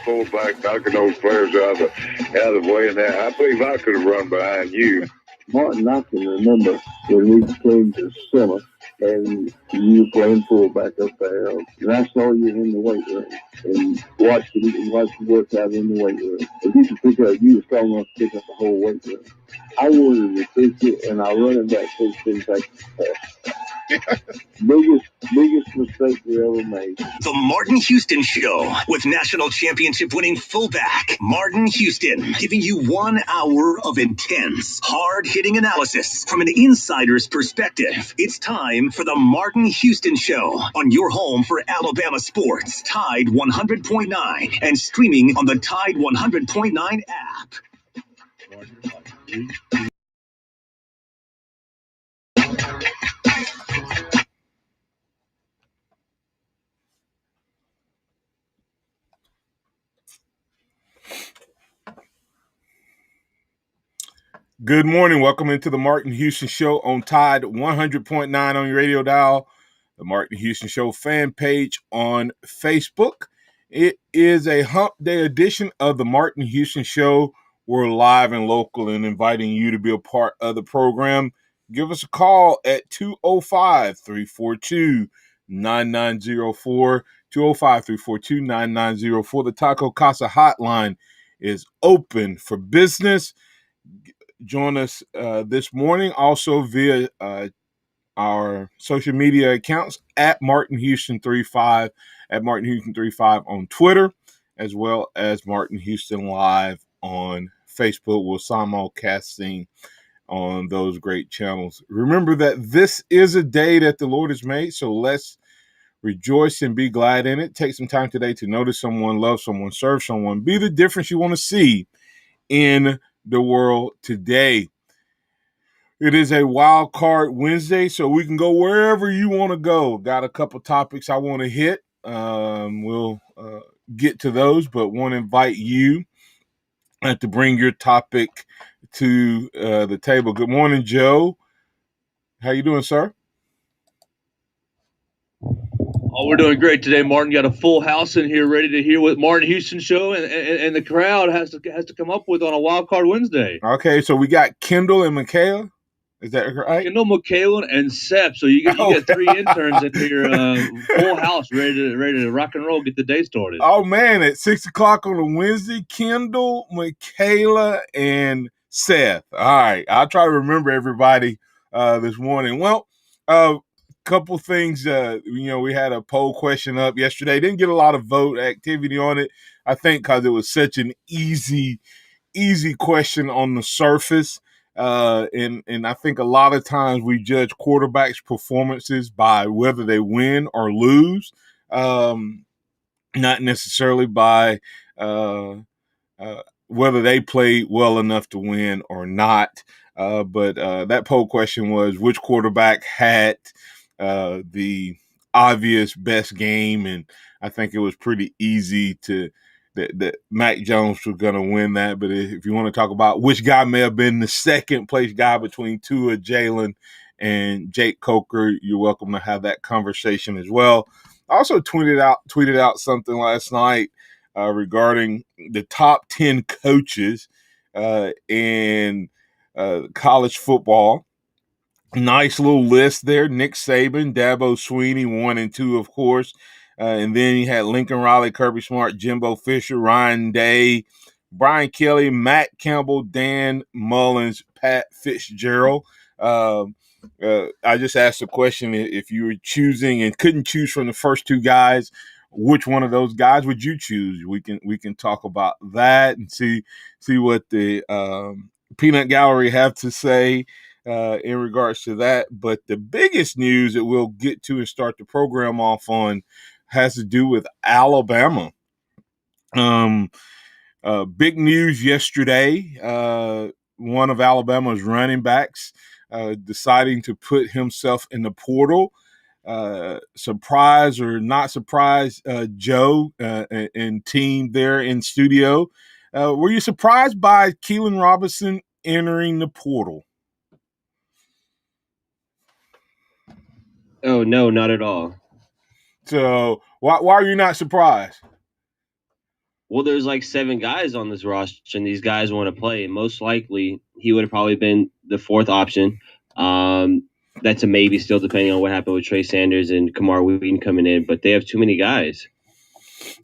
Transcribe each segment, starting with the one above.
fullback, knocking those players out of the way, and that I believe I could have run behind you. Martin, I can remember when we played the summer and you were playing fullback up there, and I saw you in the weight room and watched you work out in the weight room. And you were strong enough to pick up the whole weight room. I wanted to pick it, and I run it back to the biggest mistake we ever made. The Martin Houston Show with national championship winning fullback Martin Houston, giving you 1 hour of intense, hard-hitting analysis from an insider's perspective. It's time for the Martin Houston Show on your home for Alabama sports, Tide 100.9, and streaming on the Tide 100.9 app. Good morning. Welcome into the Martin Houston Show on Tide 100.9 on your radio dial, the Martin Houston Show fan page on Facebook. It is a hump day edition of the Martin Houston Show. We're live and local and inviting you to be a part of the program. Give us a call at 205-342-9904, 205-342-9904. The Taco Casa hotline is open for business. Join us this morning also via our social media accounts at Martin Houston 35, at Martin Houston 35 on Twitter, as well as Martin Houston Live on Facebook. We're simulcasting on those great channels. Remember that this is a day that the Lord has made, so let's rejoice and be glad in it. Take some time today to notice someone, love someone, serve someone, be the difference you want to see in the world today. It is a wild card Wednesday, so we can go wherever you want to go. Got a couple topics I want to hit. We'll get to those, but want to invite you to bring your topic to the table. Good morning, Joe. How you doing, sir? Oh, we're doing great today, Martin. Got a full house in here, ready to hear what Martin Houston Show and the crowd has to come up with on a Wild Card Wednesday. Okay, so we got Kendall and Michaela. Is that right? Kendall, Michaela, and Sep. So you got three interns in here, full house, ready to rock and roll, get the day started. Oh man, at 6:00 on a Wednesday, Kendall, Michaela, and Seth. All right, I'll try to remember everybody this morning. Well, couple things. We had a poll question up yesterday. Didn't get a lot of vote activity on it. I think because it was such an easy question on the surface. And I think a lot of times we judge quarterbacks' performances by whether they win or lose, not necessarily by whether they played well enough to win or not. But that poll question was which quarterback had the obvious best game, and I think it was pretty easy that Mac Jones was going to win that. But if you want to talk about which guy may have been the second place guy between Tua, Jalen, and Jake Coker, you're welcome to have that conversation as well. I also tweeted out something last night regarding the top 10 coaches in college football. Nice little list there. Nick Saban, Dabo Swinney, 1 and 2, of course. And then you had Lincoln Riley, Kirby Smart, Jimbo Fisher, Ryan Day, Brian Kelly, Matt Campbell, Dan Mullins, Pat Fitzgerald. I just asked the question, if you were choosing and couldn't choose from the first two guys, which one of those guys would you choose? We can talk about that and see what the Peanut Gallery have to say in regards to that. But the biggest news that we'll get to and start the program off on has to do with Alabama. Big news yesterday. One of Alabama's running backs deciding to put himself in the portal. Surprise or not surprise, Joe and team there in studio. Were you surprised by Keelan Robinson entering the portal? Oh, no, not at all. So why are you not surprised? well, there's like 7 guys on this roster, and these guys want to play. Most likely, he would have probably been the 4th option. That's a maybe still, depending on what happened with Trey Sanders and Kamar Wheaton coming in. But they have too many guys.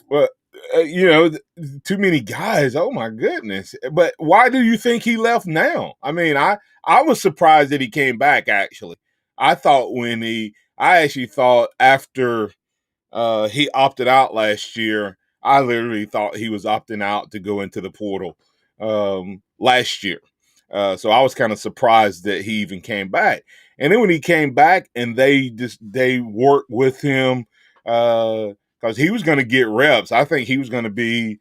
Well, too many guys. Oh my goodness! But why do you think he left now? I mean, I was surprised that he came back. Actually, I actually thought after he opted out last year, I literally thought he was opting out to go into the portal last year. So I was kind of surprised that he even came back. And then when he came back and they worked with him because he was going to get reps. I think he was going to be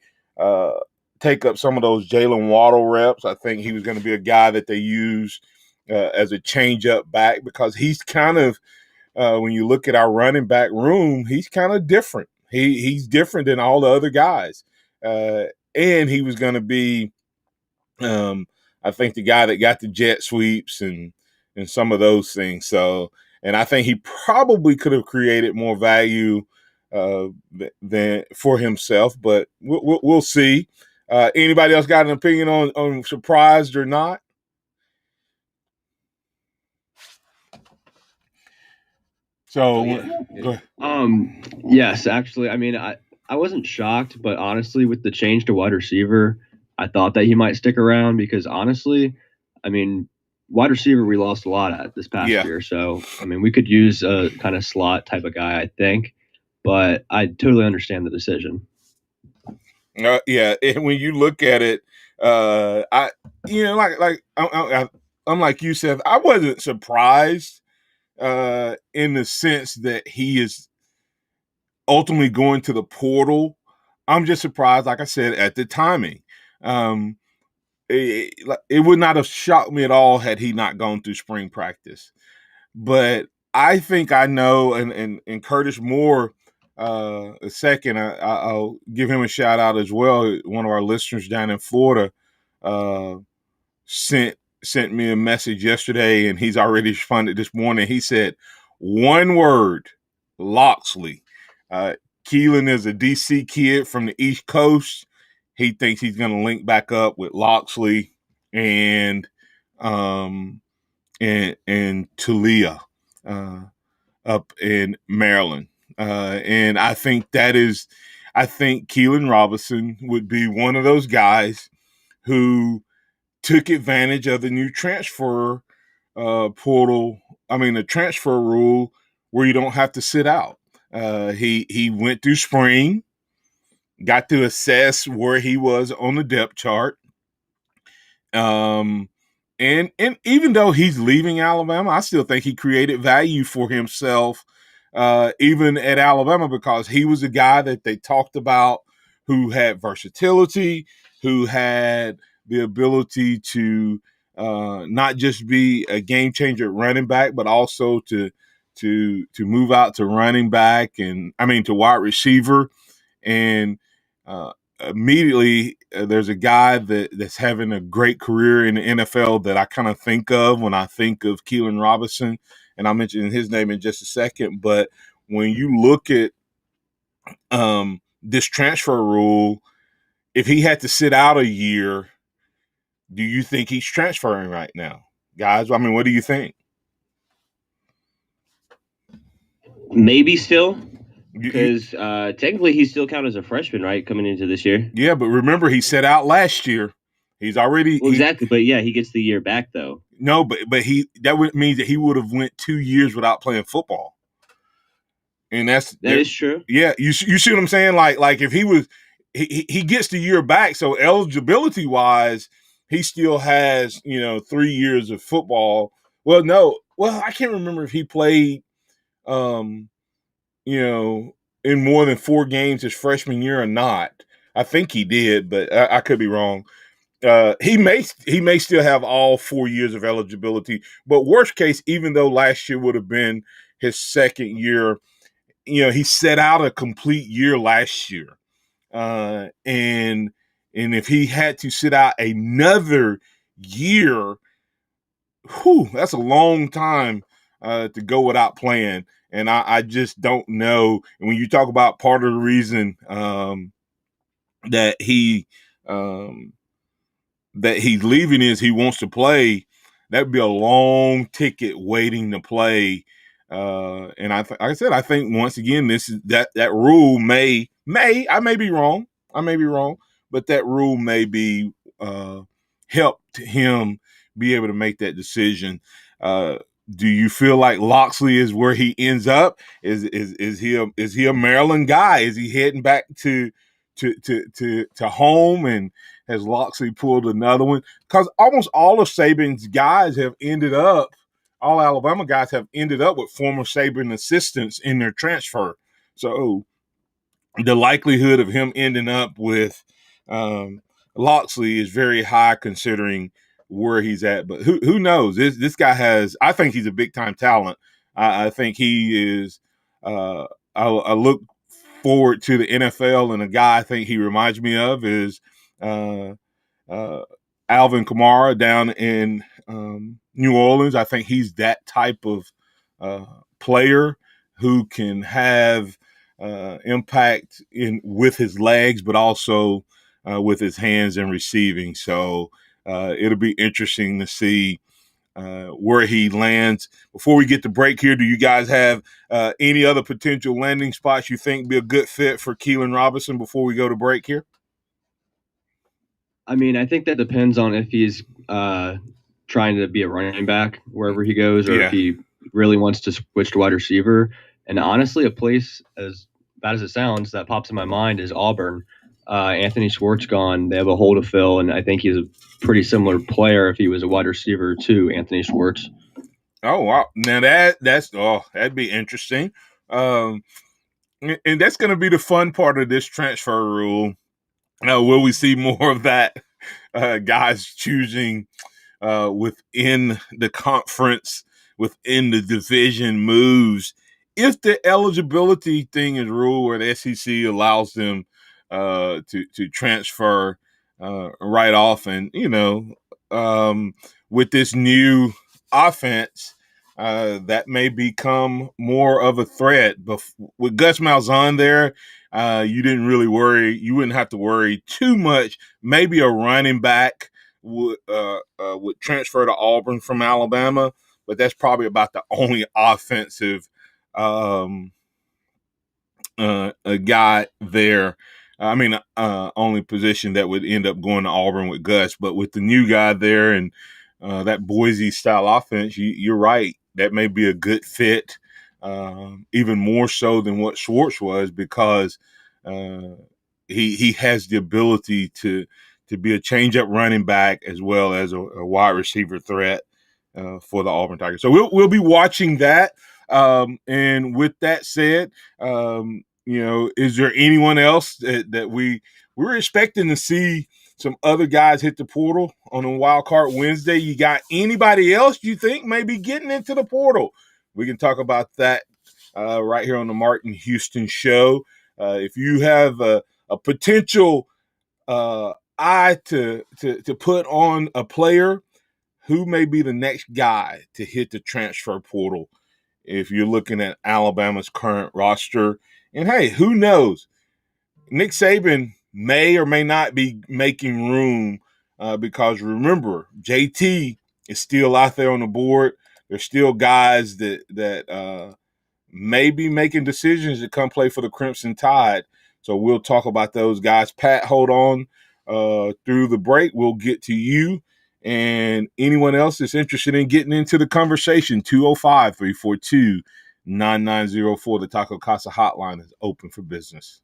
take up some of those Jalen Waddle reps. I think he was going to be a guy that they use as a change up back because he's kind of when you look at our running back room, he's kind of different. He's different than all the other guys, and he was going to be, I think, the guy that got the jet sweeps and some of those things. So, and I think he probably could have created more value than for himself, but we'll see. Anybody else got an opinion on surprised or not? So, go ahead. Yes, actually, I mean, I wasn't shocked, but honestly, with the change to wide receiver, I thought that he might stick around because honestly, I mean, wide receiver we lost a lot at this past year. So, I mean, we could use a kind of slot type of guy, I think, but I totally understand the decision. Yeah, and when you look at it, I'm like you said, I wasn't surprised in the sense that he is ultimately going to the portal. I'm just surprised, like I said, at the timing. It would not have shocked me at all had he not gone through spring practice. But I think I know, and Curtis Moore, a second, I'll give him a shout out as well. One of our listeners down in Florida sent me a message yesterday, and he's already responded this morning. He said, one word, Loxley. Keelan is a DC kid from the East Coast. He thinks he's going to link back up with Loxley and Talia up in Maryland. And I think Keelan Robinson would be one of those guys who took advantage of the new transfer portal. I mean, the transfer rule where you don't have to sit out. He went through spring, got to assess where he was on the depth chart. And even though he's leaving Alabama, I still think he created value for himself, even at Alabama, because he was a guy that they talked about who had versatility, who had the ability to not just be a game changer running back, but also to move out to running back to wide receiver. And immediately there's a guy that's having a great career in the NFL that I kind of think of when I think of Keelan Robinson, and I'll mention his name in just a second. But when you look at this transfer rule, if he had to sit out a year, do you think he's transferring right now? Guys, I mean, what do you think? Maybe still. Because technically he still counts as a freshman, right, coming into this year? Yeah, but remember, he sat out last year. He's already exactly, but yeah, he gets the year back though. No, but that would mean that he would have went 2 years without playing football, and that is true. Yeah, you see what I'm saying? Like if he was, he gets the year back, so eligibility wise, he still has 3 years of football. Well, I can't remember if he played. In more than 4 games his freshman year or not. I think he did, but I could be wrong. He may still have all 4 years of eligibility, but worst case, even though last year would have been his second year, he set out a complete year last year. And if he had to sit out another year, that's a long time to go without playing. And I just don't know. And when you talk about part of the reason that he's leaving is he wants to play, that'd be a long ticket waiting to play. And like I said, I think once again, this is that rule may I may be wrong, but that rule may be helped him be able to make that decision. Do you feel like Loxley is where he ends up? Is he a Maryland guy? Is he heading back to home, and has Loxley pulled another one? Because almost all of Saban's guys have ended up, all Alabama guys have ended up with former Saban assistants in their transfer. So the likelihood of him ending up with Loxley is very high considering where he's at. But who knows? This guy has, I think he's a big time talent. I think he is. I look forward to the NFL, and a guy I think he reminds me of is Alvin Kamara down in New Orleans. I think he's that type of player who can have impact with his legs, but also with his hands and receiving. So it'll be interesting to see where he lands. Before we get to break here, do you guys have any other potential landing spots you think be a good fit for Keelan Robinson before we go to break here? I mean, I think that depends on if he's trying to be a running back wherever he goes, or if he really wants to switch to wide receiver. And honestly, a place as bad as it sounds that pops in my mind is Auburn. Anthony Schwartz gone. They have a hole to fill, and I think he's a pretty similar player if he was a wide receiver to Anthony Schwartz. Oh wow! Now that'd be interesting, and that's going to be the fun part of this transfer rule. Will we see more of that? Guys choosing within the conference, within the division moves. If the eligibility thing is ruled where the SEC allows them to transfer right off, and with this new offense, that may become more of a threat. But with Gus Malzahn there, you didn't really worry. You wouldn't have to worry too much. Maybe a running back would transfer to Auburn from Alabama, but that's probably about the only offensive a guy there. Only position that would end up going to Auburn with Gus. But with the new guy there and that Boise style offense, you're right. That may be a good fit, even more so than what Schwartz was, because he has the ability to be a change-up running back as well as a wide receiver threat for the Auburn Tigers. So we'll be watching that. And with that said, is there anyone else that we're expecting to see some other guys hit the portal on a Wild Card Wednesday? You got anybody else you think may be getting into the portal? We can talk about that right here on the Martin Houston Show. If you have a potential eye to put on a player who may be the next guy to hit the transfer portal, if you're looking at Alabama's current roster, and hey, who knows? Nick Saban may or may not be making room because remember, JT is still out there on the board. There's still guys that may be making decisions to come play for the Crimson Tide. So we'll talk about those guys. Pat, hold on through the break. We'll get to you and anyone else that's interested in getting into the conversation. 205-342-9904. The Taco Casa hotline is open for business.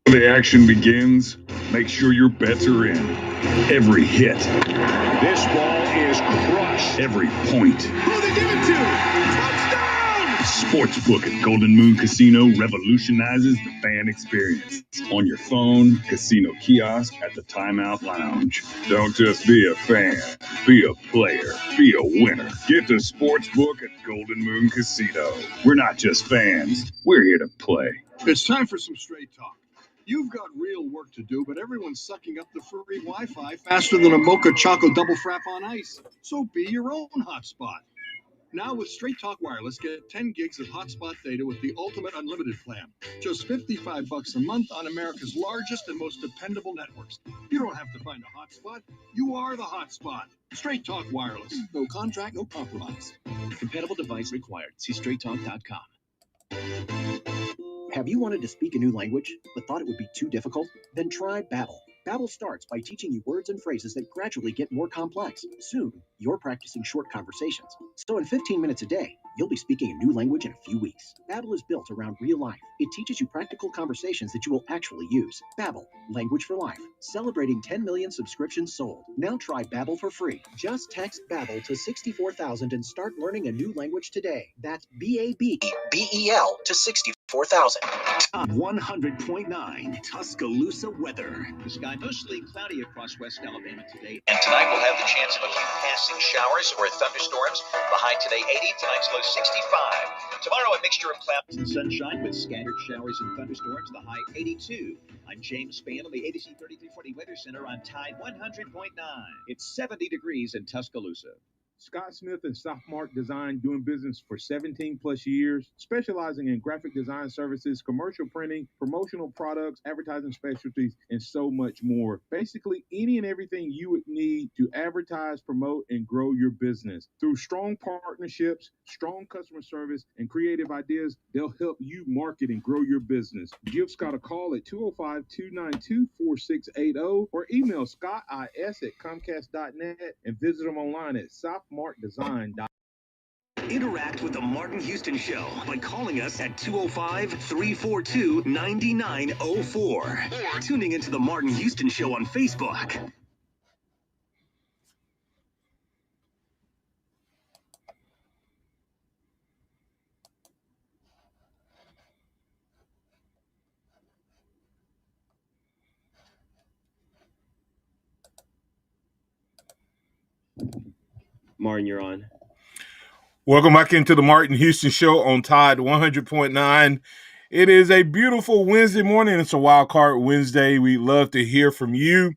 The action begins. Make sure your bets are in. Every hit. This ball is crushed. Every point. Who they give it to? Touchdown! Sportsbook at Golden Moon Casino revolutionizes the fan experience. On your phone, casino kiosk, at the Timeout Lounge. Don't just be a fan. Be a player. Be a winner. Get to Sportsbook at Golden Moon Casino. We're not just fans. We're here to play. It's time for some straight talk. You've got real work to do, but everyone's sucking up the free Wi-Fi faster than a Mocha Choco double frap on ice. So be your own hotspot. Now with Straight Talk Wireless, get 10 gigs of hotspot data with the ultimate unlimited plan. Just $55 a month on America's largest and most dependable networks. You don't have to find a hotspot. You are the hotspot. Straight Talk Wireless. No contract, no compromise. Compatible device required. See straighttalk.com. Have you wanted to speak a new language, but thought it would be too difficult? Then try Babbel. Babbel starts by teaching you words and phrases that gradually get more complex. Soon, you're practicing short conversations. So in 15 minutes a day, you'll be speaking a new language in a few weeks. Babbel is built around real life. It teaches you practical conversations that you will actually use. Babbel, language for life. Celebrating 10 million subscriptions sold. Now try Babbel for free. Just text Babbel to 64,000 and start learning a new language today. That's BABBEL to 64,000. 100.9 Tuscaloosa weather. The sky mostly cloudy across West Alabama today. And tonight we'll have the chance of a few passing showers or thunderstorms. The high today 80, tonight's low 65. Tomorrow a mixture of clouds and sunshine with scattered showers and thunderstorms. The high 82. I'm James Spann on the ABC 3340 Weather Center on Tide 100.9. It's 70 degrees in Tuscaloosa. Scott Smith and Sophomart Design, doing business for 17 plus years, specializing in graphic design services, commercial printing, promotional products, advertising specialties, and so much more. Basically, any and everything you would need to advertise, promote, and grow your business. Through strong partnerships, strong customer service, and creative ideas, they'll help you market and grow your business. Give Scott a call at 205-292-4680 or email scottis@comcast.net and visit them online at softmartdesign.com. Interact with the Martin Houston Show by calling us at 205-342-9904 or tuning into the Martin Houston Show on Facebook. Martin, you're on. Welcome back into the Martin Houston Show on Tide 100.9. It is a beautiful Wednesday morning. It's a Wild Card Wednesday. We'd love to hear from you.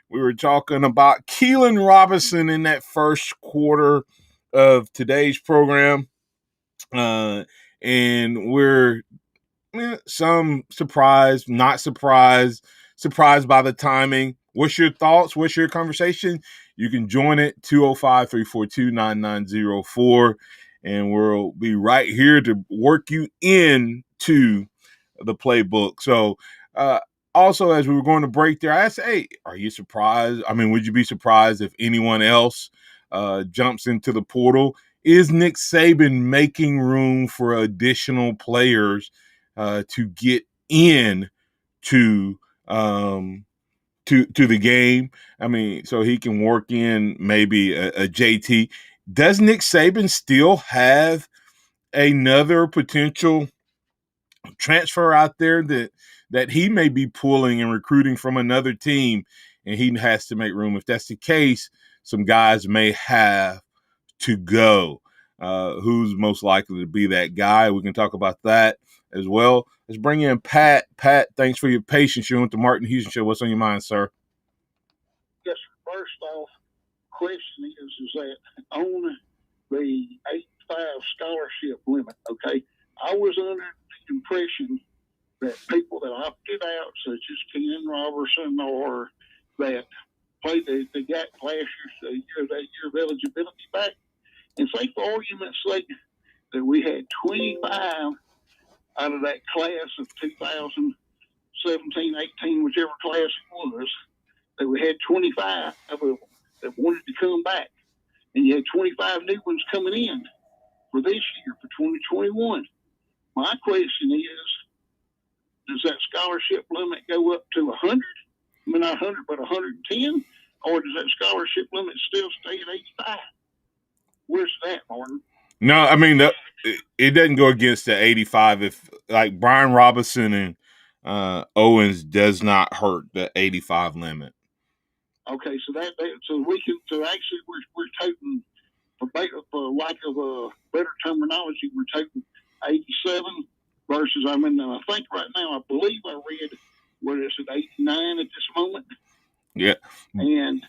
We were talking about Keelan Robinson in that first quarter of today's program. And we're some surprised, not surprised by the timing. What's your thoughts? What's your conversation? You can join it, 205-342-9904, and we'll be right here to work you into the playbook. So also, as we were going to break there, I asked, hey, are you surprised? I mean, would you be surprised if anyone else jumps into the portal? Is Nick Saban making room for additional players to get in to the game? I mean, so he can work in maybe a JT. Does Nick Saban still have another potential transfer out there that he may be pulling and recruiting from another team, and he has to make room? If that's the case, some guys may have to go. Who's most likely to be that guy? We can talk about that as well. Let's bring in Pat. Pat, thanks for your patience. You're on the Martin Houston Show. What's on your mind, sir? Yes, first off, question is that on the 8-5 scholarship limit, okay, I was under the impression that people that opted out, such as Ken Robertson or that played the GAT classes, the year of eligibility back, and say for argument's sake that we had 25 out of that class of 2017, 18, whichever class it was, that we had 25 of them that wanted to come back. And you had 25 new ones coming in for this year, for 2021. My question is, does that scholarship limit go up to 100? I mean, not 100, but 110? Or does that scholarship limit still stay at 85? Where's that, Martin? No, I mean, it doesn't go against the 85 if, like, Brian Robinson and Owens does not hurt the 85 limit. Okay, so actually we're taking, for lack of a better terminology, we're taking 87 versus, I think right now, I believe I read where it's at 89 at this moment. Yeah. And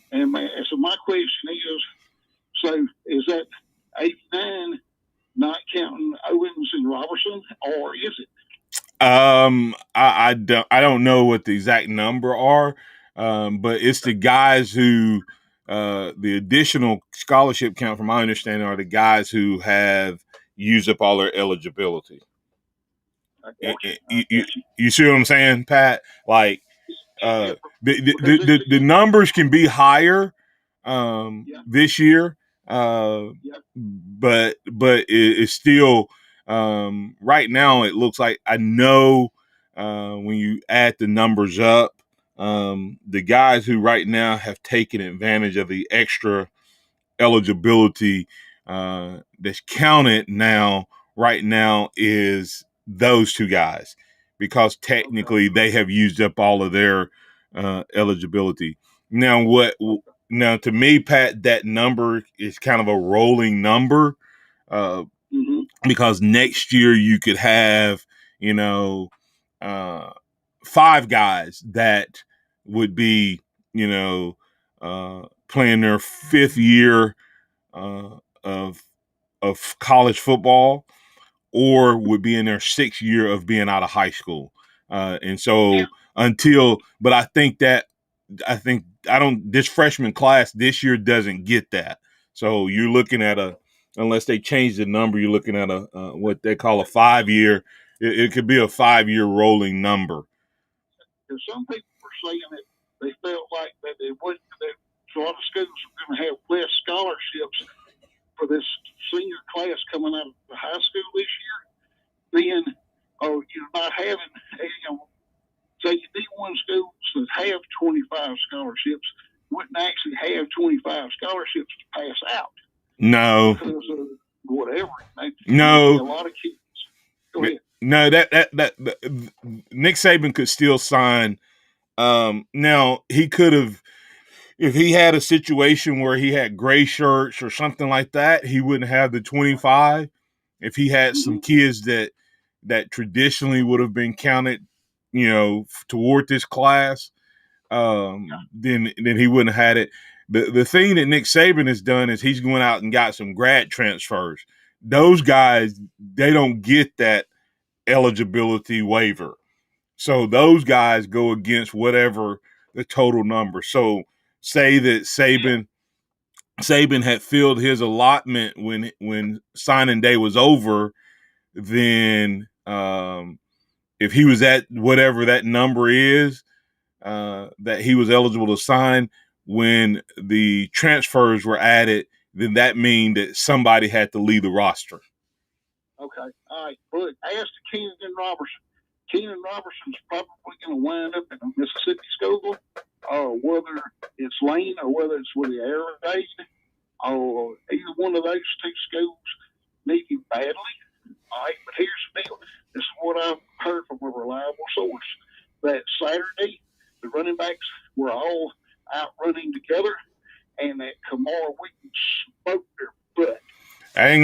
so my question is, so is that 89 not counting Owens and Robertson, or is it? I don't know what the exact number are, but it's the guys who the additional scholarship count, from my understanding, are the guys who have used up all their eligibility. You see what I'm saying, Pat? Like, the numbers can be higher this year, but it's still right now. It looks like, I know when you add the numbers up, the guys who right now have taken advantage of the extra eligibility that's counted now right now is those two guys, because technically they have used up all of their eligibility. Now, to me, Pat, that number is kind of a rolling number because next year you could have, 5 guys that would be, playing their 5th year of college football, or would be in their 6th year of being out of high school. And so but I think this freshman class this year doesn't get that. So you're looking at unless they change the number, you're looking at what they call a 5-year. It could be a 5-year rolling number. Because some people were saying that they felt like that a lot of schools are going to have less scholarships for this senior class coming out of the high school this year. Then, not having, say, D1 schools that have 25 scholarships wouldn't actually have 25 scholarships to pass out. No. Because of whatever. No. A lot of kids. Go ahead. No, that Nick Saban could still sign. Now, he could have, if he had a situation where he had gray shirts or something like that, he wouldn't have the 25. If he had some kids that traditionally would have been counted, toward this class, then he wouldn't have had it. The thing that Nick Saban has done is he's going out and got some grad transfers. Those guys, they don't get that eligibility waiver. So those guys go against whatever the total number. So say that Saban had filled his allotment when signing day was over, then if he was at whatever that number is that he was eligible to sign, when the transfers were added, then that means that somebody had to leave the roster. Okay, all right. But as to Keenan Robertson's probably going to wind up in a Mississippi school, whether it's Lane or whether it's with the Air Raid, or either one of those two schools need him badly. All right, but here's the deal. This is what I've heard from a reliable source, that Saturday the running backs were all out running together, and that Kamar Wheaton smoked their butt. I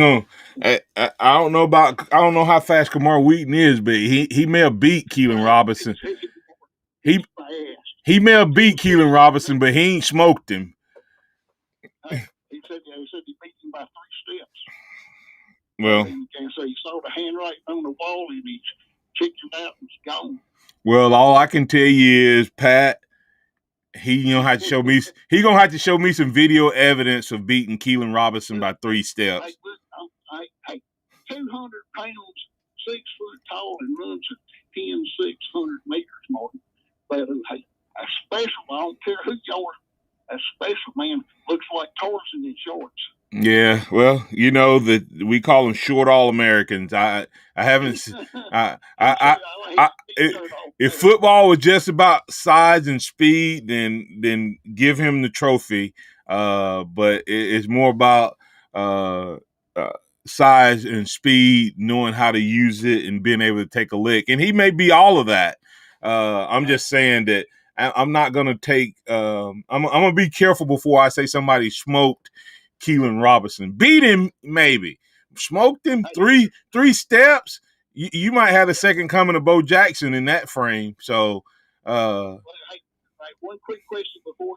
don't know how fast Kamar Wheaton is, but he may have beat Keelan Robinson. He may have beat Keelan Robinson, but he ain't smoked him. He said he beat him by 3 steps. Well, and so he saw the handwriting on the wall, and he's chickened out and he's gone. Well, all I can tell you is, Pat, he gonna have to show me. He gonna have to show me some video evidence of beating Keelan Robinson by 3 steps. Hey, 200 pounds, 6 foot tall, and runs at 600 meters, Martin. But hey, a special. I don't care who you are. A special man looks like Tarzan in shorts. Yeah, well, that we call them short All-Americans. I haven't. if football was just about size and speed, then give him the trophy. But it's more about size and speed, knowing how to use it and being able to take a lick. And he may be all of that. I'm just saying that I'm not going to take I'm going to be careful before I say somebody smoked Keelan Robinson. Beat him, maybe. Smoked him three steps. You might have the second coming of Bo Jackson in that frame. So, hey, one quick question before we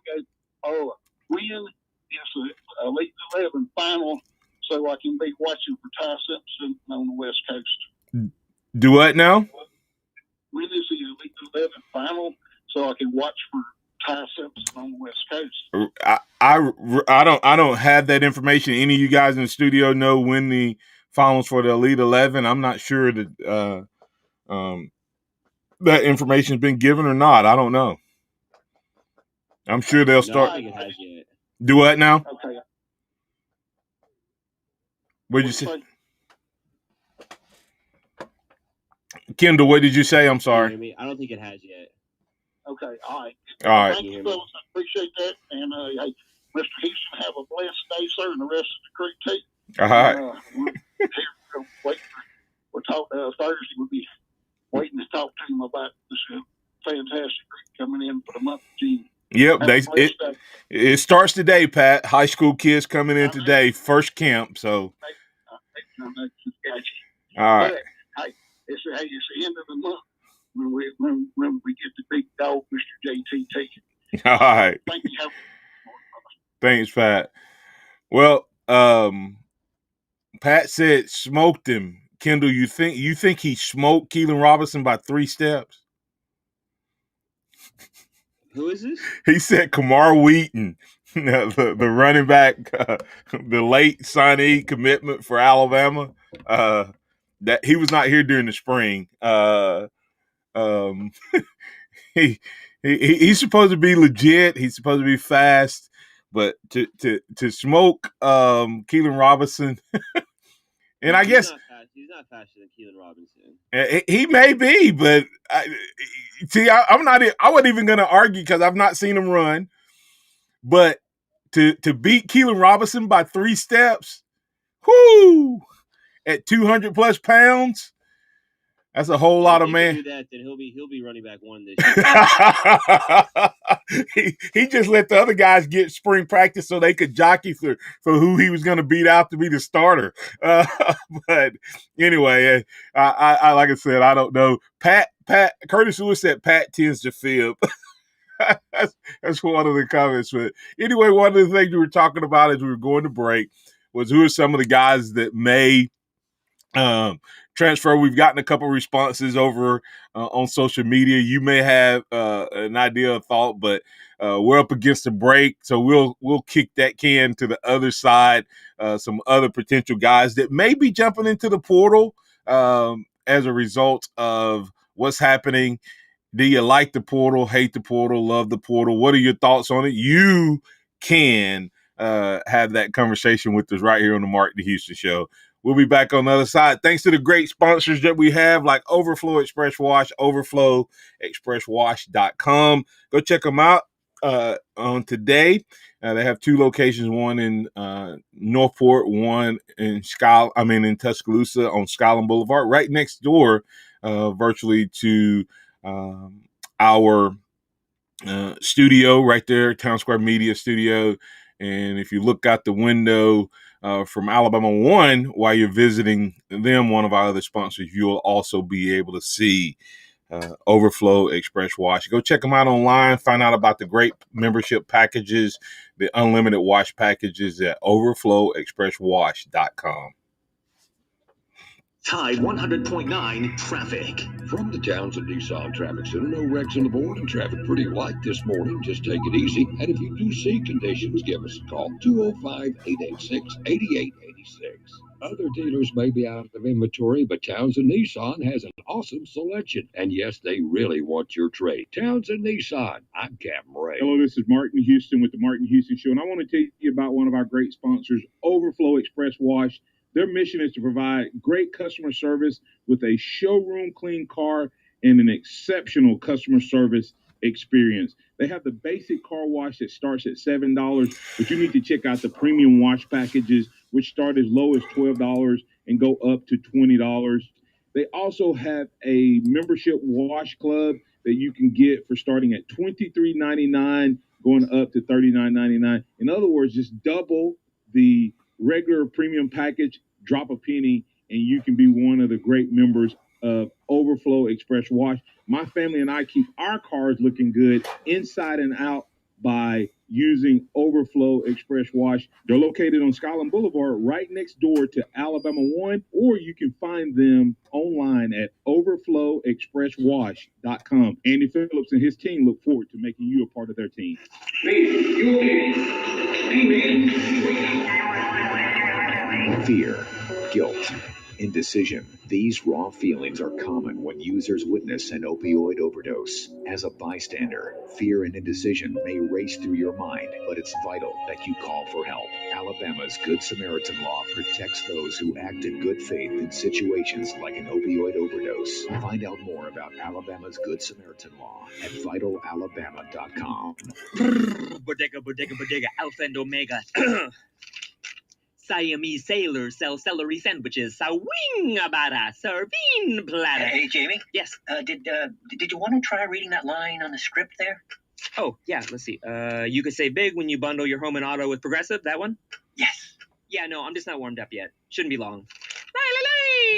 go. When is the Elite 11 final so I can be watching for Ty Simpson on the West Coast? Do what now? When is the Elite 11 final so I can watch for Ty Simpson on the West Coast? I don't have that information. Any of you guys in the studio know when the finals for the Elite 11? I'm not sure that that information's been given or not. I don't know. I'm sure they'll start. I don't think it has yet. Do what now? Okay. What did you say? Kendall, what did you say? I'm sorry. I don't think it has yet. Okay, all right. All right. Thank you, fellas. I appreciate that. And, hey, Mr. Houston, have a blessed day, sir, and the rest of the crew, too. All right. We'll talk Thursday. We'll be waiting to talk to him about this fantastic group coming in for the month of June. Yep, it starts today, Pat. High school kids coming in today, first camp. So, all right. Hey, it's the end of the month when we get the big dog, Mr. JT, taken. All right. Thank you. Thanks, Pat. Well, Pat said smoked him. Kendall, you think he smoked Keelan Robinson by 3 steps? Who is this? He said Kamar Wheaton, the running back, the late signee commitment for Alabama. That he was not here during the spring. He's supposed to be legit. He's supposed to be fast, but to smoke Keelan Robinson, and I guess he's not faster than Keelan Robinson. He may be, but I'm not. I wasn't even going to argue because I've not seen him run. But to beat Keelan Robinson by 3 steps, whoo, at 200 plus pounds, that's a whole lot of man. Do that, then he'll be running back 1 this year. he just let the other guys get spring practice so they could jockey for who he was going to beat out to be the starter. But anyway, I like I said, I don't know. Pat Curtis Lewis said Pat tends to fib. That's one of the comments. But anyway, one of the things we were talking about as we were going to break was who are some of the guys that may transfer. We've gotten a couple responses over on social media. You may have an idea or thought, but we're up against the break, so we'll kick that can to the other side. Some other potential guys that may be jumping into the portal as a result of what's happening. Do you like the portal, hate the portal, love the portal? What are your thoughts on it? You can have that conversation with us right here on the Mark the Houston Show. We'll be back on the other side. Thanks to the great sponsors that we have, like Overflow Express Wash, overflowexpresswash.com. Go check them out on today. They have 2 locations, one in Northport, one in in Tuscaloosa on Skyland Boulevard, right next door virtually to our studio right there, Town Square Media Studio. And if you look out the window from Alabama 1 while you're visiting them, one of our other sponsors, you'll also be able to see Overflow Express Wash. Go check them out online. Find out about the great membership packages, the unlimited wash packages at overflowexpresswash.com. Tide 100.9 traffic. From the Townsend Nissan Traffic Center, no wrecks on the board and traffic pretty light this morning. Just take it easy. And if you do see conditions, give us a call, 205-886-8886. Other dealers may be out of inventory, but Townsend Nissan has an awesome selection. And yes, they really want your trade. Townsend Nissan, I'm Captain Ray. Hello, this is Martin Houston with the Martin Houston Show, and I want to tell you about one of our great sponsors, Overflow Express Wash. Their mission is to provide great customer service with a showroom clean car and an exceptional customer service experience. They have the basic car wash that starts at $7, but you need to check out the premium wash packages, which start as low as $12 and go up to $20. They also have a membership wash club that you can get for starting at $23.99, going up to $39.99. In other words, just double the regular premium package, drop a penny, and you can be one of the great members of Overflow Express Wash. My family and I keep our cars looking good inside and out by using Overflow Express Wash. They're located on Skyland Boulevard, right next door to Alabama 1, or you can find them online at overflowexpresswash.com. Andy Phillips and his team look forward to making you a part of their team. Fear, guilt, indecision. These raw feelings are common when users witness an opioid overdose. As a bystander, fear and indecision may race through your mind, but it's vital that you call for help. Alabama's Good Samaritan Law protects those who act in good faith in situations like an opioid overdose. Find out more about Alabama's Good Samaritan Law at VitalAlabama.com. Bodega, bodega, bodega, Alpha and Omega. Siamese sailors sell celery sandwiches. Sawing-a-bada, serving platter. Hey, Jamie? Yes? Did you want to try reading that line on the script there? Oh, yeah, let's see. You could save big when you bundle your home and auto with Progressive, that one? Yes. Yeah, no, I'm just not warmed up yet. Shouldn't be long.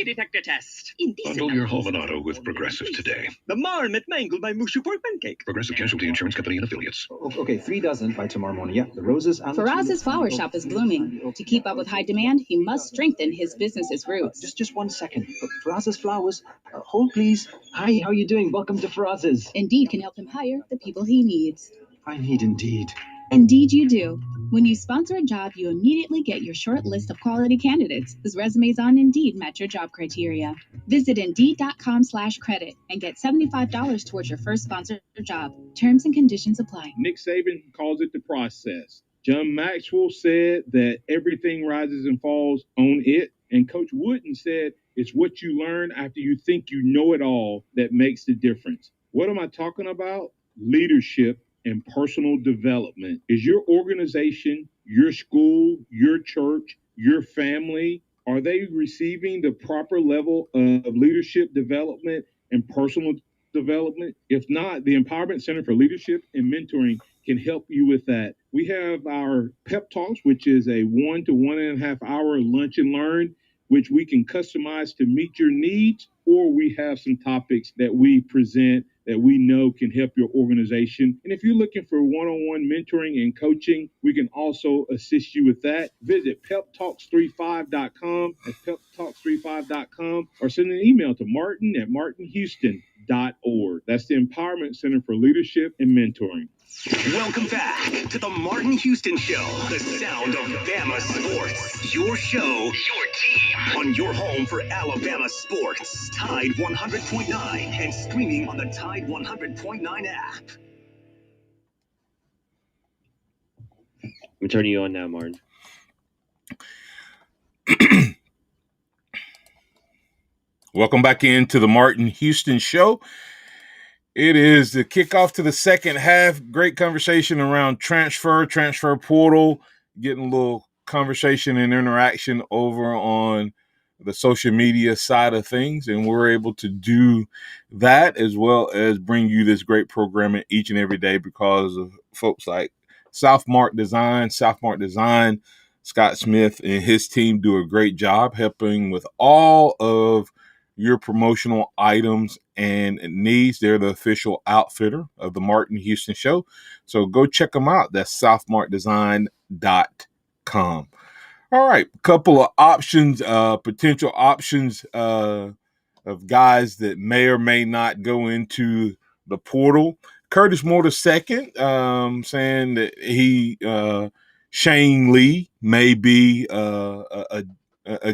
Detector test. Bundle your home and auto with Progressive today. The marmot mangled by Mushu pork pancake. Progressive Casualty Insurance Company and Affiliates. Okay, 3 dozen by tomorrow morning. Yeah, the roses. Faraz's flower shop is blooming. To keep up with high demand, he must strengthen his business's roots. Just 1 second. Faraz's flowers. Hold, please. Hi, how are you doing? Welcome to Faraz's. Indeed can help him hire the people he needs. I need Indeed. Indeed you do. When you sponsor a job, you immediately get your short list of quality candidates whose resumes on Indeed match your job criteria. Visit Indeed.com/credit and get $75 towards your first sponsored job. Terms and conditions apply. Nick Saban calls it the process. John Maxwell said that everything rises and falls on it. And Coach Wooden said it's what you learn after you think you know it all that makes the difference. What am I talking about? Leadership and personal development. Is your organization, your school, your church, your family, are they receiving the proper level of leadership development and personal development? If not, the Empowerment Center for Leadership and Mentoring can help you with that. We have our Pep Talks, which is a 1 to 1.5 hour lunch and learn, which we can customize to meet your needs, or we have some topics that we present that we know can help your organization. And if you're looking for one-on-one mentoring and coaching, we can also assist you with that. Visit peptalks35.com at peptalks35.com or send an email to martin@martinhouston.org. That's the Empowerment Center for Leadership and Mentoring. Welcome back to the Martin Houston Show, the sound of Bama sports. Your show, your team, on your home for Alabama sports. Tide 100.9 and streaming on the Tide 100.9 app. I'm turning you on now, Martin. Welcome back into the Martin Houston Show. It is the kickoff to the second half. Great conversation around transfer portal, getting a little conversation and interaction over on the social media side of things. And we're able to do that as well as bring you this great programming each and every day because of folks like Southmark Design. Scott Smith and his team do a great job helping with all of your promotional items and needs. They're the official outfitter of the Martin Houston Show. So go check them out. That's southmarkdesign.com. All right. A couple of options, potential options of guys that may or may not go into the portal. Curtis Moore II, saying that he, Shane Lee may be a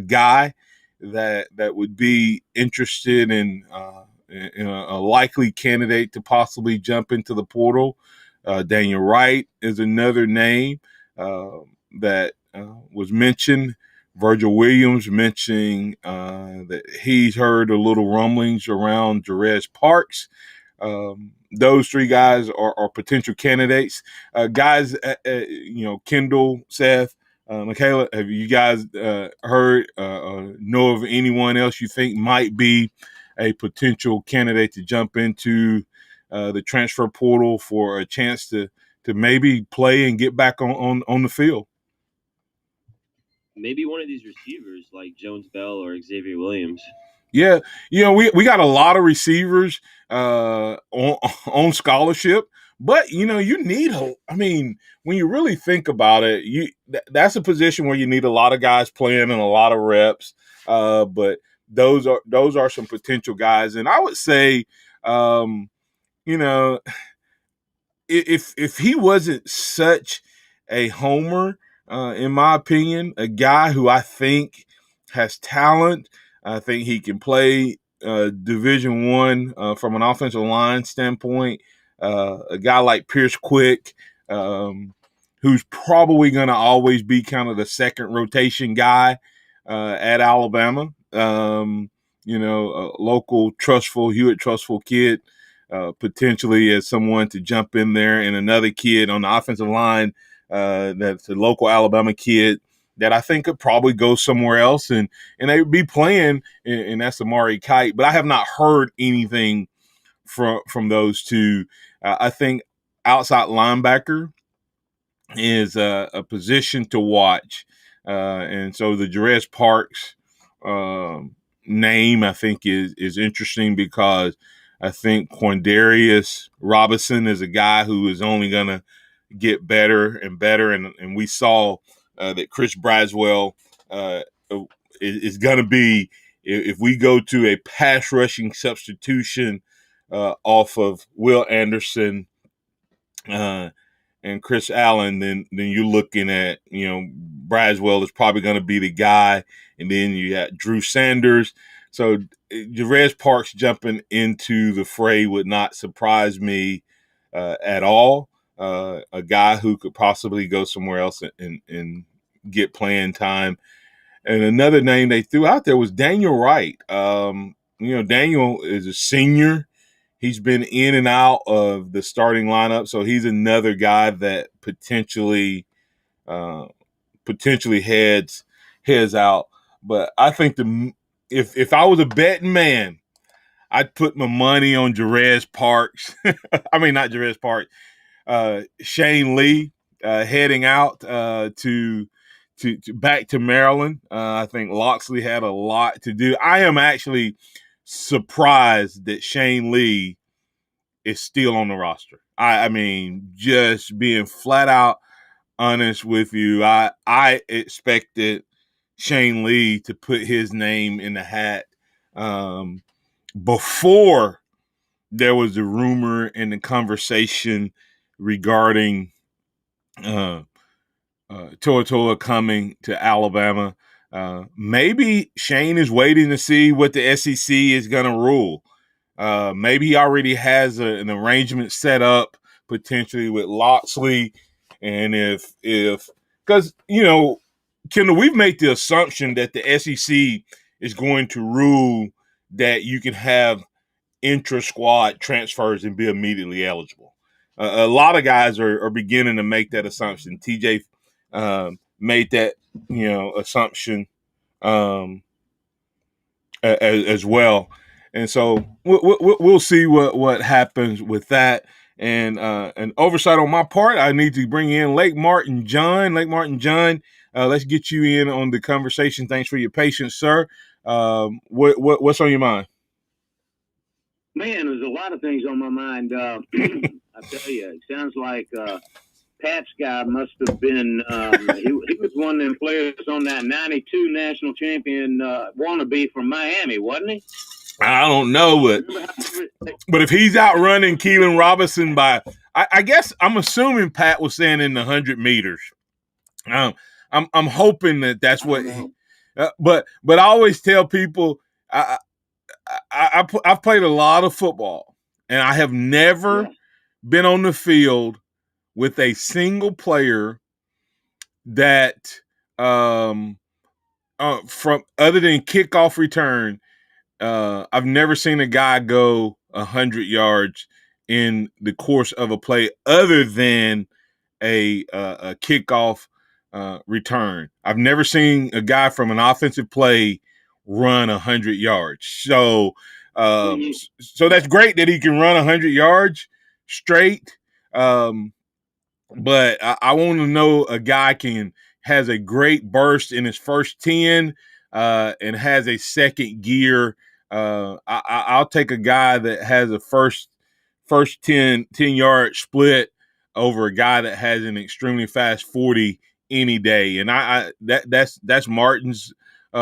guy that would be interested in a likely candidate to possibly jump into the portal. Daniel Wright is another name that was mentioned Virgil Williams mentioning that he's heard a little rumblings around Jerez Parks. Those three guys are potential candidates. Guys, Kendall, Seth, Michaela, have you guys heard know of anyone else you think might be a potential candidate to jump into the transfer portal for a chance to maybe play and get back on the field? Maybe one of these receivers like Jones Bell or Xavier Williams. Yeah, we got a lot of receivers on scholarship, but you need hope. I mean, when you really think about it, that's a position where you need a lot of guys playing and a lot of reps. But those are some potential guys, and I would say, if he wasn't such a homer, in my opinion, a guy who I think has talent. I think he can play Division I from an offensive line standpoint. A guy like Pierce Quick, who's probably going to always be kind of the second rotation guy at Alabama. A local Hewitt trustful kid, potentially as someone to jump in there, and another kid on the offensive line that's a local Alabama kid that I think could probably go somewhere else, and they would be playing, and that's Amari Kite. But I have not heard anything from those two. I think outside linebacker is a position to watch, and so the Jerez Parks name I think is interesting because I think Quindarius Robinson is a guy who is only going to get better and better, and we saw that Chris Braswell is going to be, if we go to a pass rushing substitution off of Will Anderson and Chris Allen, then you're looking at, Braswell is probably going to be the guy, and then you got Drew Sanders. So Jerez Parks jumping into the fray would not surprise me at all. A guy who could possibly go somewhere else and get playing time. And another name they threw out there was Daniel Wright. Daniel is a senior. He's been in and out of the starting lineup, so he's another guy that potentially heads out. But I think if I was a betting man, I'd put my money on Jerez Parks. I mean, not Jerez Parks. Shane Lee heading out to back to Maryland. I think Loxley had a lot to do. I am actually surprised that Shane Lee is still on the roster. I mean, just being flat out honest with you, I expected Shane Lee to put his name in the hat before there was the rumor and the conversation regarding Toa coming to Alabama. Maybe Shane is waiting to see what the SEC is going to rule. Maybe he already has an arrangement set up potentially with Loxley. And because, Kendall, we've made the assumption that the SEC is going to rule that you can have intra-squad transfers and be immediately eligible. A lot of guys are beginning to make that assumption. TJ made that, assumption as well. And so we'll see what happens with that. And an oversight on my part, I need to bring in Lake Martin John. Let's get you in on the conversation. Thanks for your patience, sir. What's on your mind? Man, there's a lot of things on my mind. I tell you, it sounds like Pat's guy must have been he was one of them players on that 92 national champion wannabe from Miami, wasn't he? I don't know, but if he's outrunning Keelan Robinson by, I guess I'm assuming Pat was saying in the 100 meters. I'm hoping that's what. But I always tell people I've played a lot of football, and I have never been on the field with a single player that from other than kickoff return, I've never seen a guy go 100 yards in the course of a play other than a kickoff return. I've never seen a guy from an offensive play run 100 yards. So that's great that he can run 100 yards straight. But I want to know a guy has a great burst in his first 10 and has a second gear. I'll take a guy that has a first 10-yard split over a guy that has an extremely fast 40 any day. And that's Martin's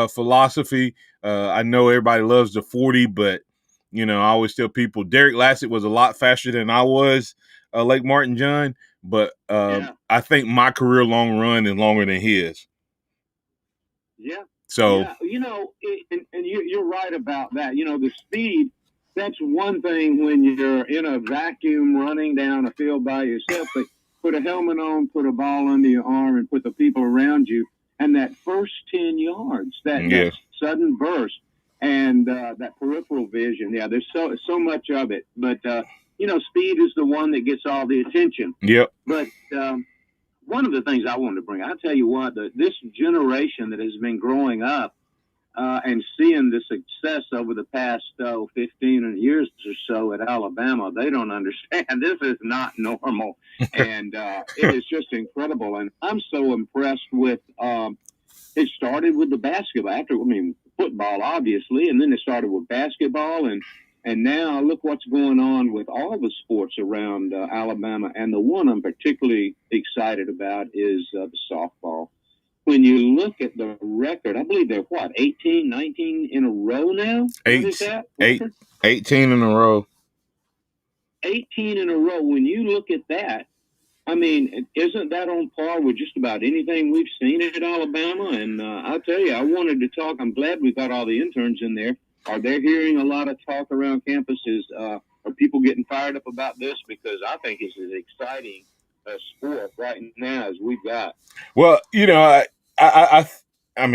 philosophy. I know everybody loves the 40, but I always tell people Derek Lassett was a lot faster than I was, Lake Martin John. But I think my career long run is longer than his. Yeah. So and you're right about that. The speed. That's one thing when you're in a vacuum running down a field by yourself. But put a helmet on, put a ball under your arm, and put the people around you. And that first 10 yards, that sudden burst, and that peripheral vision. Yeah, there's so much of it. But speed is the one that gets all the attention. Yep. But one of the things I wanted to bring, I'll tell you what, this generation that has been growing up and seeing the success over the past 15 years or so at Alabama, they don't understand. This is not normal. And it is just incredible. And I'm so impressed with it started with the basketball. Football, obviously, and then it started with basketball. And now look what's going on with all the sports around Alabama. And the one I'm particularly excited about is the softball. When you look at the record, I believe they're 18, 19 in a row now? 18 in a row. 18 in a row. When you look at that, isn't that on par with just about anything we've seen at Alabama? And I'll tell you, I wanted to talk. I'm glad we got all the interns in there. Are they hearing a lot of talk around campuses? Are people getting fired up about this? Because I think it's as exciting a sport right now as we've got. Well, I'm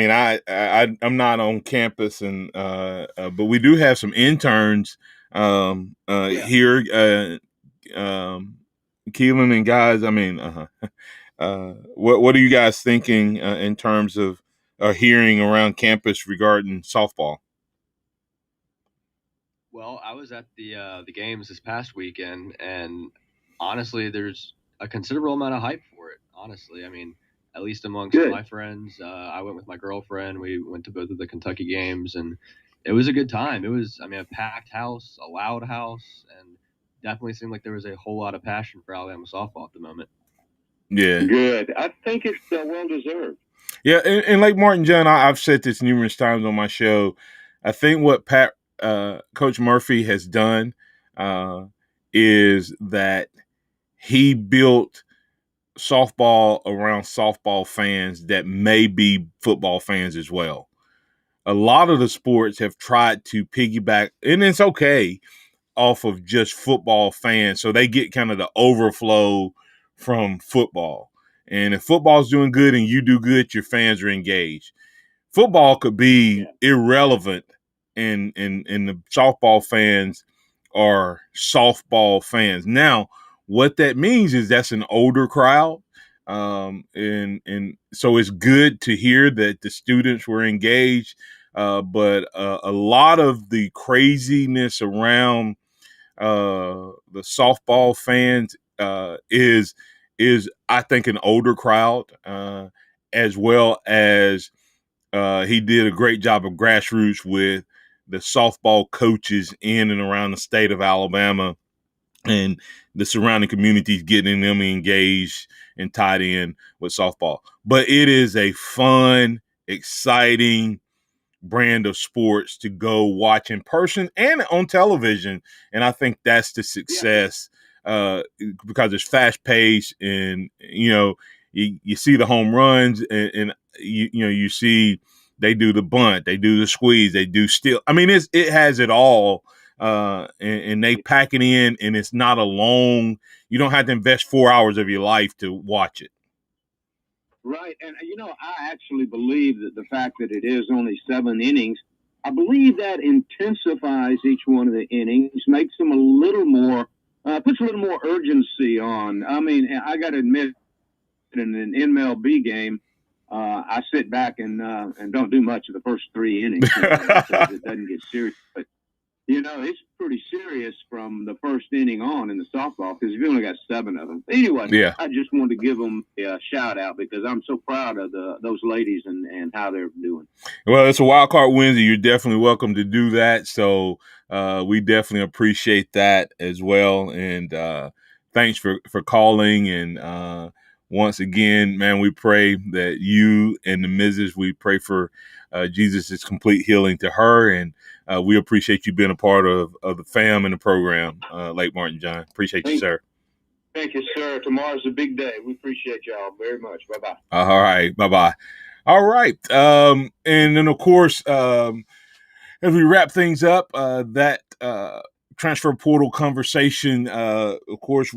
not on campus, and but we do have some interns here. Keelan and guys, what are you guys thinking in terms of hearing around campus regarding softball? Well, I was at the games this past weekend, and honestly, there's a considerable amount of hype for it. Honestly, at least amongst my friends. I went with my girlfriend. We went to both of the Kentucky games, and it was a good time. It was, a packed house, a loud house, and definitely seemed like there was a whole lot of passion for Alabama softball at the moment. Yeah. Good. I think it's well-deserved. Yeah, and like Martin John, I've said this numerous times on my show. I think what Coach Murphy has done is that he built softball around softball fans that may be football fans as well. A lot of the sports have tried to piggyback, and it's okay, off of just football fans. So they get kind of the overflow from football. And if football's doing good and you do good, your fans are engaged. Football could be irrelevant and the softball fans are softball fans. Now, what that means is that's an older crowd. And so it's good to hear that the students were engaged. But a lot of the craziness around the softball fans is I think an older crowd, as well as he did a great job of grassroots with the softball coaches in and around the state of Alabama and the surrounding communities, getting them engaged and tied in with softball. But it is a fun, exciting brand of sports to go watch in person and on television. And I think that's the success because it's fast paced and, you see the home runs and you see they do the bunt, they do the squeeze, they do steal. It has it all. And they pack it in, and it's not you don't have to invest 4 hours of your life to watch it. Right. And, I actually believe that the fact that it is only 7 innings, I believe that intensifies each one of the innings, makes them a little more, puts a little more urgency on. I mean, I got to admit, in an MLB game, I sit back and don't do much of the first 3 innings because it doesn't get serious. But it's pretty serious from the first inning on in the softball because you've only got 7 of them. Anyway, Yeah. I just wanted to give them a shout out because I'm so proud of those ladies and how they're doing. Well, it's a wild card Wednesday. You're definitely welcome to do that. So we definitely appreciate that as well. And thanks for calling. And once again, man, we pray that you and the Mrs. We pray for Jesus' complete healing to her. And we appreciate you being a part of the fam and the program, Lake Martin John. Appreciate you, sir. Thank you, sir. Tomorrow's a big day. We appreciate y'all very much. Bye-bye. All right. Bye-bye. All right. And then, of course, as we wrap things up, that transfer portal conversation, of course,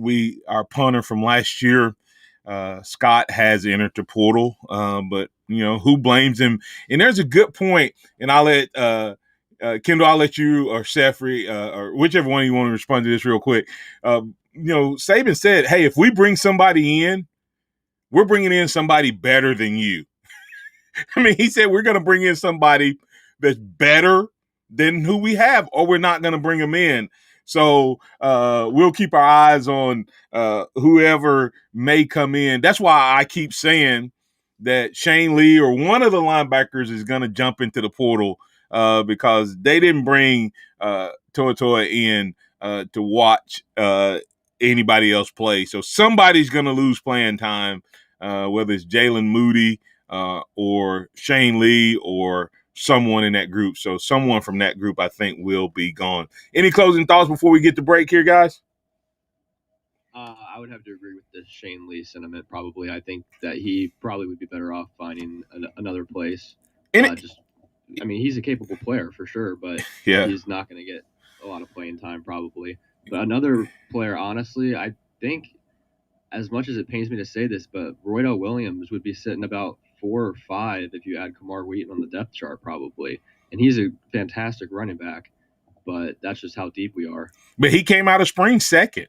our punter from last year, Scott, has entered the portal. But, who blames him? And there's a good point, and I'll let Kendall, I'll let you or Sefri or whichever one you want to respond to this real quick. Saban said, hey, if we bring somebody in, we're bringing in somebody better than you. I mean, he said we're going to bring in somebody that's better than who we have, or we're not going to bring them in. So we'll keep our eyes on whoever may come in. That's why I keep saying that Shane Lee or one of the linebackers is going to jump into the portal because they didn't bring Toa in to watch anybody else play. So somebody's going to lose playing time, whether it's Jalen Moody or Shane Lee or someone in that group. So someone from that group, I think, will be gone. Any closing thoughts before we get to break here, guys? I would have to agree with the Shane Lee sentiment. Probably, I think that he probably would be better off finding another place. He's a capable player for sure, but he's not going to get a lot of playing time probably. But another player, honestly, I think, as much as it pains me to say this, but Roydell Williams would be sitting about 4 or 5 if you add Kamar Wheaton on the depth chart probably. And he's a fantastic running back, but that's just how deep we are. But he came out of spring second.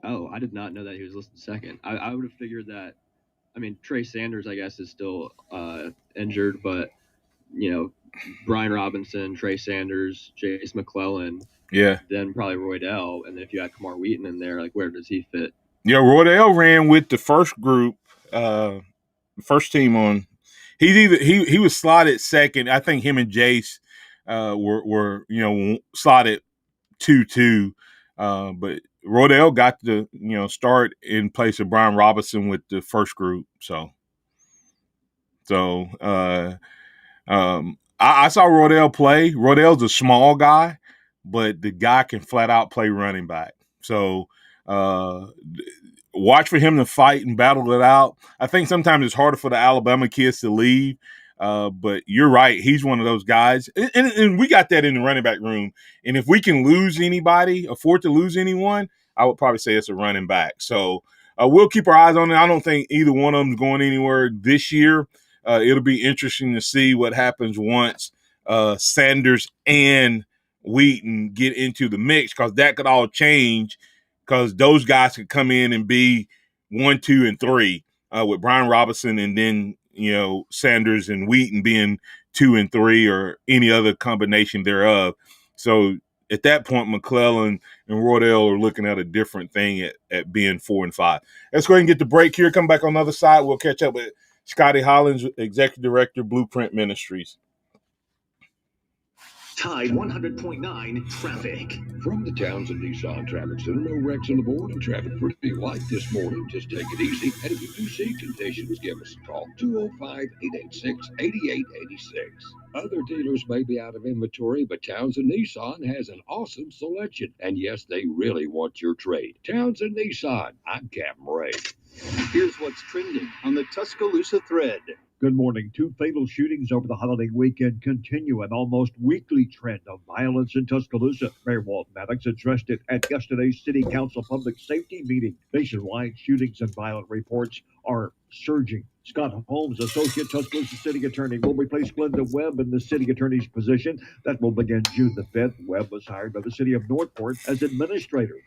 Oh, I did not know that he was listed second. I would have figured that. Trey Sanders, I guess, is still injured, but, Brian Robinson, Trey Sanders, Jace McClellan, then probably Roydell, and then if you add Kamar Wheaton in there, like, where does he fit? Yeah, Roydell ran with the first group, first team on. He was slotted second. I think him and Jace were slotted 2-2, but Roydell got to start in place of Brian Robinson with the first group. So I saw Roydell play. Roydell's a small guy, but the guy can flat out play running back. So watch for him to fight and battle it out. I think sometimes it's harder for the Alabama kids to leave, but you're right. He's one of those guys. And we got that in the running back room. And if we can lose anybody, afford to lose anyone, I would probably say it's a running back. So we'll keep our eyes on it. I don't think either one of them is going anywhere this year. It'll be interesting to see what happens once Sanders and Wheaton get into the mix, because that could all change, because those guys could come in and be 1, 2, and 3 with Brian Robinson, and then Sanders and Wheaton being 2 and 3 or any other combination thereof. So at that point, McClellan and Roydell are looking at a different thing at being 4 and 5. Let's go ahead and get the break here. Come back on the other side. We'll catch up with Scotty Hollins, Executive Director, Blueprint Ministries. Tide 100.9 traffic. From the Townsend Nissan Traffic Center, no wrecks on the board and traffic pretty light this morning. Just take it easy. And if you do see conditions, give us a call. 205-886-8886. Other dealers may be out of inventory, but Townsend Nissan has an awesome selection. And yes, they really want your trade. Townsend Nissan. I'm Captain Ray. Here's what's trending on the Tuscaloosa thread. Good morning. Two fatal shootings over the holiday weekend continue an almost weekly trend of violence in Tuscaloosa. Mayor Walt Maddox addressed it at yesterday's City Council Public Safety meeting. Nationwide shootings and violent reports are surging. Scott Holmes, Associate Tuscaloosa City Attorney, will replace Glenda Webb in the City Attorney's position. That will begin June the 5th. Webb was hired by the City of Northport as Administrator.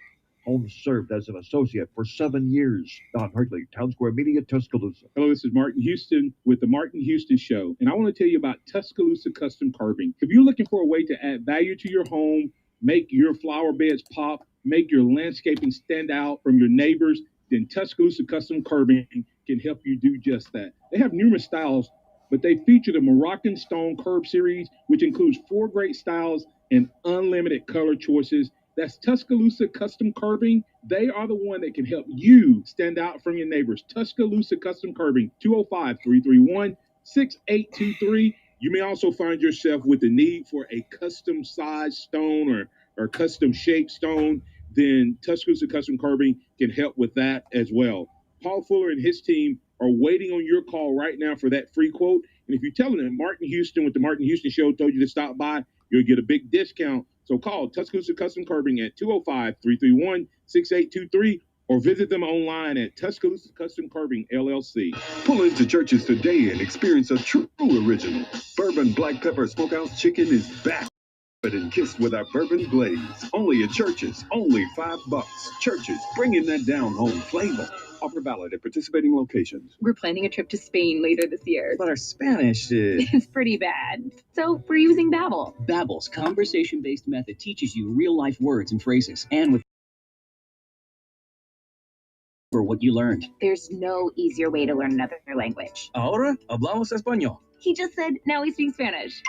Holmes served as an associate for 7 years. Don Hartley, Town Square Media, Tuscaloosa. Hello, this is Martin Houston with the Martin Houston Show, and I want to tell you about Tuscaloosa Custom Carving. If you're looking for a way to add value to your home, make your flower beds pop, make your landscaping stand out from your neighbors, then Tuscaloosa Custom Carving can help you do just that. They have numerous styles, but they feature the Moroccan Stone Curb series, which includes 4 great styles and unlimited color choices. That's Tuscaloosa Custom Carving. They are the one that can help you stand out from your neighbors. Tuscaloosa Custom Carving, 205-331-6823. You may also find yourself with the need for a custom size stone or custom shaped stone. Then Tuscaloosa Custom Carving can help with that as well. Paul Fuller and his team are waiting on your call right now for that free quote. And if you're telling them Martin Houston with the Martin Houston Show told you to stop by, you'll get a big discount. So call Tuscaloosa Custom Carving at 205-331-6823 or visit them online at Tuscaloosa Custom Carving, LLC. Pull into Church's today and experience a true original. Bourbon Black Pepper Smokehouse Chicken is back and kissed with our bourbon glaze. Only at Church's, only $5. Church's, bringing that down home flavor. Offer valid at participating locations. We're planning a trip to Spain later this year. But our Spanish is pretty bad. So we're using Babbel. Babbel's conversation-based method teaches you real-life words and phrases, and with for what you learned. There's no easier way to learn another language. Ahora hablamos español. He just said, now he speaks Spanish.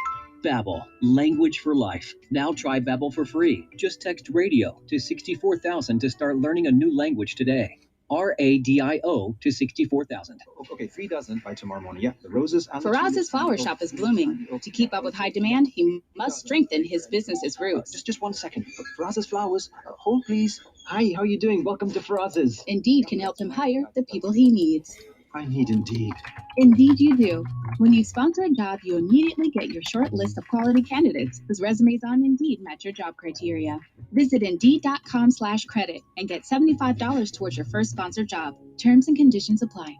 Babbel, language for life. Now try Babbel for free. Just text radio to 64,000 to start learning a new language today. RADIO to 64,000. Okay, 3 dozen by tomorrow morning. Yeah, the roses. And Faraz's flower shop is blooming. To keep up with high demand, he must strengthen his business's roots. Just 1 second. Faraz's flowers. Hold, please. Hi, how are you doing? Welcome to Faraz's. Indeed can help him hire the people he needs. I need Indeed. Indeed you do. When you sponsor a job, you immediately get your short list of quality candidates whose resumes on Indeed match your job criteria. Visit Indeed.com/credit and get $75 towards your first sponsored job. Terms and conditions apply.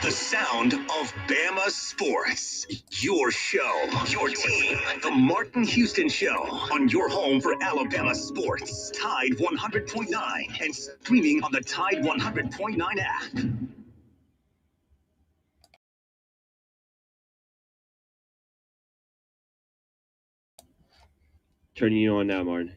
The sound of Bama sports. Your show, your team. The Martin Houston Show on your home for Alabama sports. Tide 100.9 and streaming on the Tide 100.9 app. Turning you on now, Martin.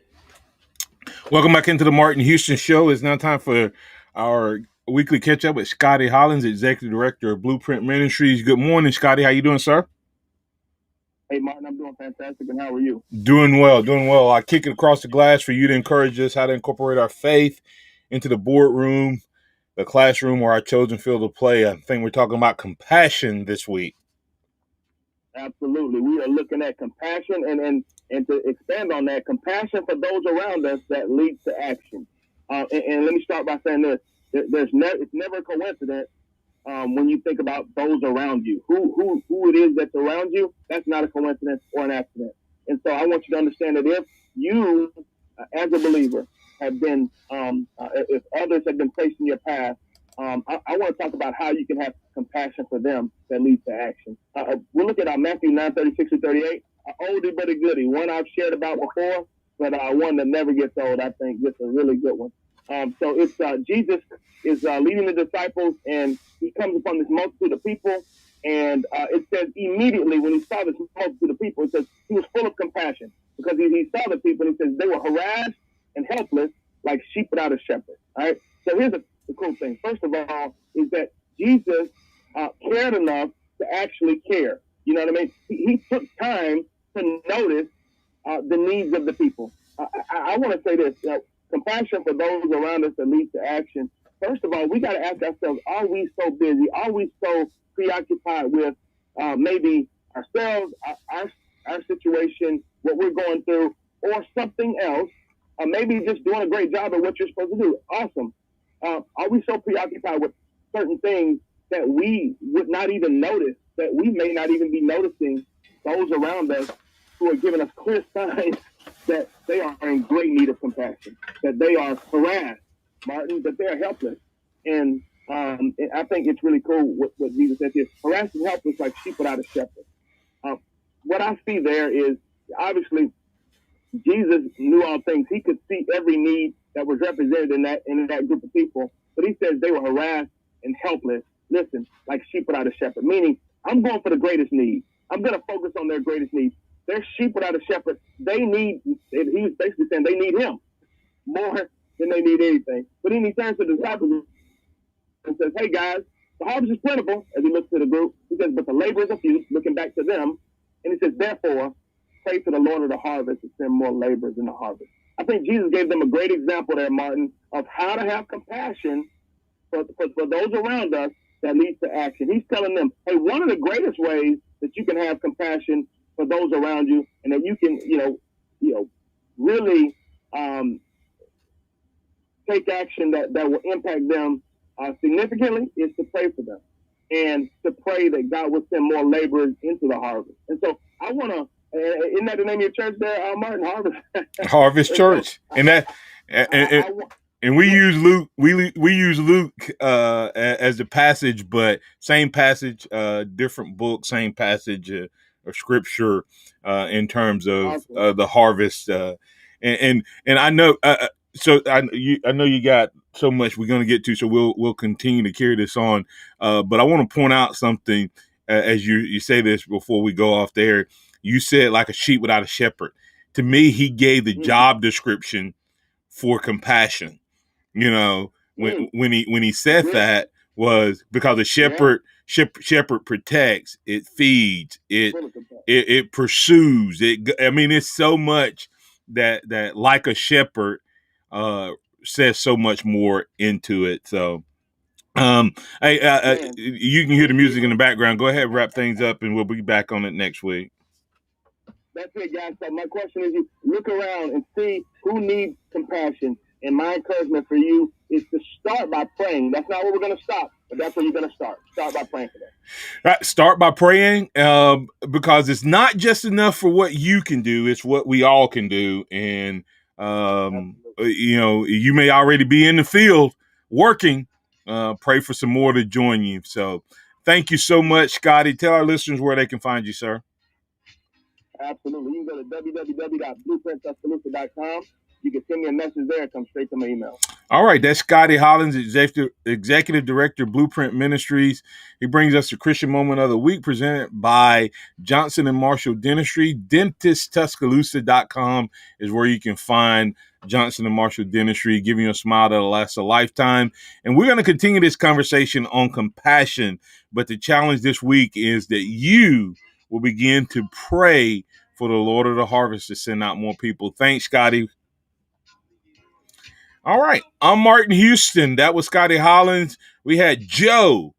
Welcome back into the Martin Houston Show. It's now time for our weekly catch-up with Scotty Hollins, Executive Director of Blueprint Ministries. Good morning, Scotty. How you doing, sir? Hey, Martin, I'm doing fantastic, and how are you? Doing well. I kick it across the glass for you to encourage us how to incorporate our faith into the boardroom, the classroom where our children feel to play. I think we're talking about compassion this week. Absolutely. We are looking at compassion and to expand on that, compassion for those around us that leads to action. And let me start by saying this. It's never a coincidence when you think about those around you. Who it is that's around you, that's not a coincidence or an accident. And so I want you to understand that if you, as a believer, have been, if others have been placed in your path, I want to talk about how you can have compassion for them that leads to action. We'll look at Matthew 9:36-38. Oldie but a goodie, one I've shared about before, but one that never gets old, I think, just a really good one. So it's Jesus is leading the disciples, and he comes upon this multitude of people, and it says immediately when he saw this multitude of people, it says he was full of compassion, because he saw the people, and he says they were harassed and helpless like sheep without a shepherd. All right? So here's the cool thing. First of all, is that Jesus cared enough to actually care. You know what I mean? He took time to notice the needs of the people. I want to say this, compassion for those around us that leads to action. First of all, we got to ask ourselves, are we so busy? Are we so preoccupied with maybe ourselves, our situation, what we're going through, or something else, maybe just doing a great job at what you're supposed to do? Awesome. Are we so preoccupied with certain things that we would not even notice, that we may not even be noticing those around us who are giving us clear signs that they are in great need of compassion, that they are harassed, Martin, that they are helpless. And I think it's really cool what Jesus says here. Harassed and helpless like sheep without a shepherd. What I see there is, obviously, Jesus knew all things. He could see every need that was represented in that group of people. But he says they were harassed and helpless. Listen, like sheep without a shepherd. Meaning, I'm going for the greatest need. I'm going to focus on their greatest needs. They're sheep without a shepherd. They need, he was basically saying they need him more than they need anything. But then he turns to the disciples and says, hey guys, the harvest is plentiful, as he looks to the group. He says, but the laborers are few, looking back to them. And he says, therefore, pray to the Lord of the harvest to send more laborers in the harvest. I think Jesus gave them a great example there, Martin, of how to have compassion for those around us that leads to action. He's telling them, hey, one of the greatest ways that you can have compassion for those around you and that you can, really take action that will impact them significantly is to pray for them and to pray that God will send more laborers into the harvest. And so I want to, isn't that the name of your church there, Martin? Harvest? Harvest Church. And we use Luke. We use Luke as the passage, but same passage, different book, same passage of scripture in terms of the harvest. And I know. So I know you got so much we're going to get to, so we'll continue to carry this on. But I want to point out something as you say this before we go off there. You said like a sheep without a shepherd. To me, he gave the job description for compassion. When he said that was because a shepherd protects, it feeds, it pursues. It's so much that like a shepherd says so much more into it. So you can hear the music in the background. Go ahead and wrap things up and we'll be back on it next week. That's it, guys. So my question is, you look around and see who needs compassion. And my encouragement for you is to start by praying. That's not where we're going to stop, but that's where you're going to start. Start by praying for them. Right, start by praying because it's not just enough for what you can do. It's what we all can do. And, you may already be in the field working. Pray for some more to join you. So thank you so much, Scotty. Tell our listeners where they can find you, sir. Absolutely. You can go to www.blueprinttuscaloosa.com. You can send me a message there and come straight to my email. All right. That's Scotty Hollins, Executive Director, Blueprint Ministries. He brings us the Christian Moment of the Week presented by Johnson & Marshall Dentistry. DentistTuscaloosa.com is where you can find Johnson & Marshall Dentistry, giving you a smile that'll last a lifetime. And we're going to continue this conversation on compassion. But the challenge this week is that you will begin to pray for the Lord of the harvest to send out more people. Thanks, Scotty. All right. I'm Martin Houston. That was Scotty Hollins. We had Joe,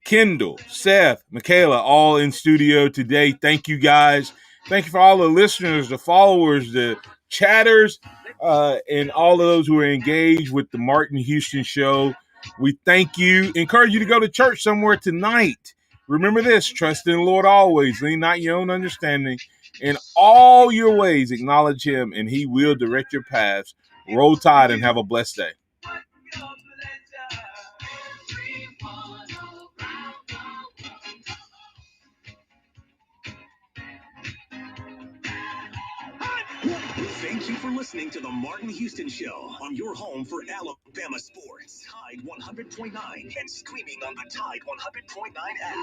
Kendall, Seth, Michaela, all in studio today. Thank you, guys. Thank you for all the listeners, the followers, the chatters, and all of those who are engaged with the Martin Houston Show. We thank you. Encourage you to go to church somewhere tonight. Remember this, trust in the Lord always. Lean not your own understanding. In all your ways, acknowledge him, and he will direct your paths. Roll Tide and have a blessed day. Thank you for listening to the Martin Houston Show on your home for Alabama sports. Tide 100.9 and streaming on the Tide 100.9 app.